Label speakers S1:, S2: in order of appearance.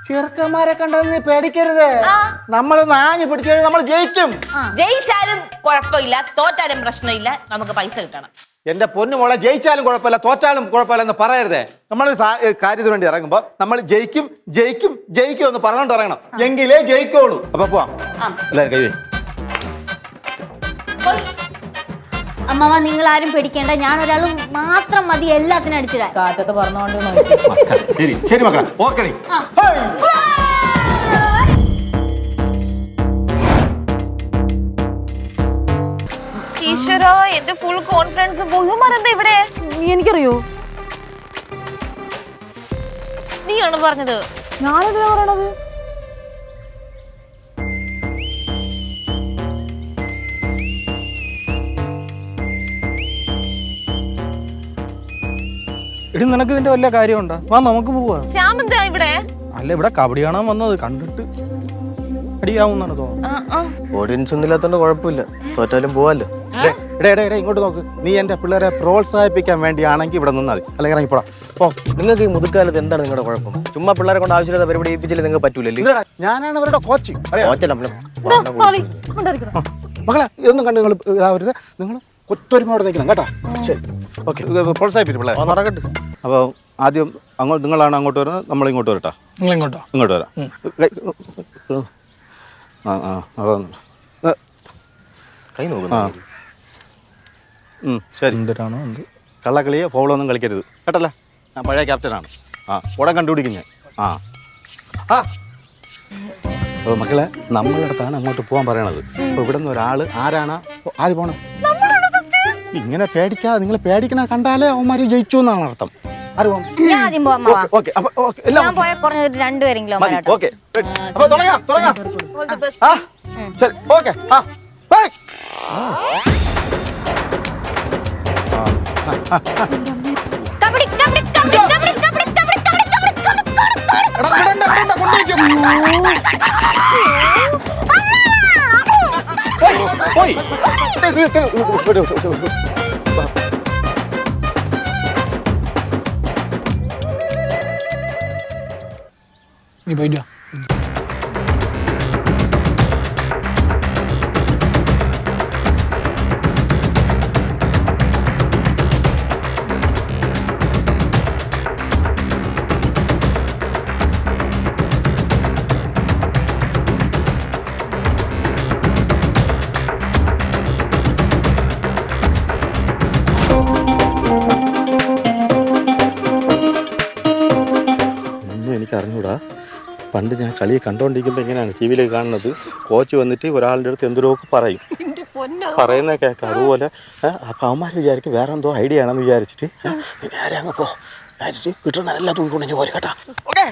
S1: ചെറുക്കന്മാരെ കണ്ടത് നീ പേടിക്കരുത്. നമ്മൾ നാഞ്ഞു പിടിച്ചു കഴിഞ്ഞാൽ നമ്മൾ ജയിക്കും.
S2: ജയിച്ചാലും കുഴപ്പമില്ല, തോറ്റാലും പ്രശ്നമില്ല, നമുക്ക് പൈസ കിട്ടണം.
S1: എന്റെ പൊന്നു മോളെ, ജയിച്ചാലും കുഴപ്പമില്ല തോറ്റാലും കുഴപ്പമില്ല എന്ന് പറയരുതേ. നമ്മൾ കാര്യത്തിന് വേണ്ടി ഇറങ്ങുമ്പോ നമ്മൾ ജയിക്കും ജയിക്കും ജയിക്കും എന്ന് പറഞ്ഞോണ്ട് ഇറങ്ങണം, എങ്കിലേ ജയിക്കുള്ളൂ. അപ്പൊ പോവാം എല്ലാവരും കൈ.
S3: അമ്മ നിങ്ങൾ ആരും പേടിക്കേണ്ട, ഞാൻ ഒരാൾ മാത്രം മതി എല്ലാത്തിനും അടിച്ചിടാൻ.
S2: കാറ്റത്ത് പറഞ്ഞോണ്ട്
S1: ശരി ശരി മക്കളെ, ഓക്കെ.
S2: ഈശ്വര, എന്റെ ഫുൾ കോൺഫിഡൻസ് ബഹുമാനെന്താ ഇവിടെ?
S4: എനിക്കറിയോ?
S2: നീയാണ് പറഞ്ഞത്.
S4: ഞാനെന്തിനാ പറയണത്?
S5: എടി നിനക്ക് ഇതിന്റെ വല്ല കാര്യമുണ്ടോ? വാ നമുക്ക് പോവാ.
S2: ശ്യാമെന്താ ഇവിടെ?
S5: അല്ല, ഇവിടെ കബഡി കാണാൻ വന്നത്, കണ്ടിട്ട് അടിയാവുന്നാണ് തോന്നുന്നത്.
S6: ഓഡിയൻസ് ഒന്നും ഇല്ലാത്തോണ്ട് കുഴപ്പമില്ല, തോറ്റാലും പോവാല്ലോ.
S1: ഇങ്ങോട്ട് നോക്ക്. നീ എന്റെ പിള്ളേരെ പ്രോത്സാഹിപ്പിക്കാൻ വേണ്ടിയാണെങ്കിൽ ഇവിടെ നിന്നാൽ മതി, അല്ലെങ്കിൽ ഇറങ്ങിപ്പോടാ.
S6: നിങ്ങൾക്ക് ഈ മുതുക്കാലത്ത് എന്താണ് നിങ്ങളുടെ കുഴപ്പം? ചുമ്മാ പിള്ളേരെ കൊണ്ട് ആവശ്യമില്ലാത്ത പരിപാടി ഏൽപ്പിച്ചില്ല നിങ്ങൾക്ക് പറ്റൂലല്ലേ?
S1: ഞാനാണ് അവരുടെ കോച്ച്. മക്കളെ, ഇതൊന്നും കണ്ട് നിങ്ങൾ ഇതാവരുത്. നിങ്ങൾ ഒത്തൊരുമയോടെ നിൽക്കണം കേട്ടോ. ശരി, ഓക്കെ. പ്രോത്സാഹിപ്പിക്കും പിള്ളേർ.
S6: നടക്കട്ടെ.
S1: അപ്പോൾ ആദ്യം നിങ്ങളാണ് അങ്ങോട്ട് വരുന്നത്, നമ്മൾ ഇങ്ങോട്ട് വരട്ടോ. ഇങ്ങോട്ട് വരാം.
S6: കൈ നോക്കുന്നു.
S1: ശരി.
S5: എന്തിനാണോ എന്ത്
S1: കള്ളക്കളിയോ ഫൗളൊന്നും കളിക്കരുത് കേട്ടല്ലേ. ഞാൻ പഴയ ക്യാപ്റ്റനാണ്. ഉടൻ കണ്ടുപിടിക്കും ഞാൻ. അപ്പോൾ മക്കളെ, നമ്മളുടെ അടുത്താണ് അങ്ങോട്ട് പോകാൻ പറയണത്. അപ്പോൾ ഇവിടെ നിന്ന് ഒരാൾ ആരാണ് പോണം. ഇങ്ങനെ പേടിക്കാതെ, നിങ്ങൾ പേടിക്കണ കണ്ടാലേ അവന്മാർ ജയിച്ചു എന്നാണ് അർത്ഥം. ആര് പോകാം?
S3: ഞാൻ ആദ്യം പോവാം. ഞാൻ പോയ കുറഞ്ഞ രണ്ടുപേരെങ്കിലും.
S1: ഓക്കെ, അപ്പോൾ തുടങ്ങാം. ശരി, ഓക്കെ.
S3: കബഡി കബഡി കബഡി കബഡി കബഡി കബഡി
S5: നീ പോയിട്ടോ.
S1: എനിക്ക് അറിഞ്ഞൂടാ. പണ്ട് ഞാൻ കളി കണ്ടുകൊണ്ടിരിക്കുമ്പോൾ എങ്ങനെയാണ് ടി വിയിൽ കാണുന്നത്, കോച്ച് വന്നിട്ട് ഒരാളുടെ അടുത്ത് എന്തൊക്കെ പറയും, പറയുന്ന കേൾക്കാം. അതുപോലെ അപ്പം അവന്മാർ വിചാരിക്കും വേറെ എന്തോ ഐഡിയ ആണെന്ന് വിചാരിച്ചിട്ട് നേരെ അങ്ങ് പോ വിചാരിച്ചിട്ട് കിട്ടണ എല്ലാ തുണിക്കൊണ്ടിഞ്ഞ് പോലെ കേട്ടാ. ഓക്കെ.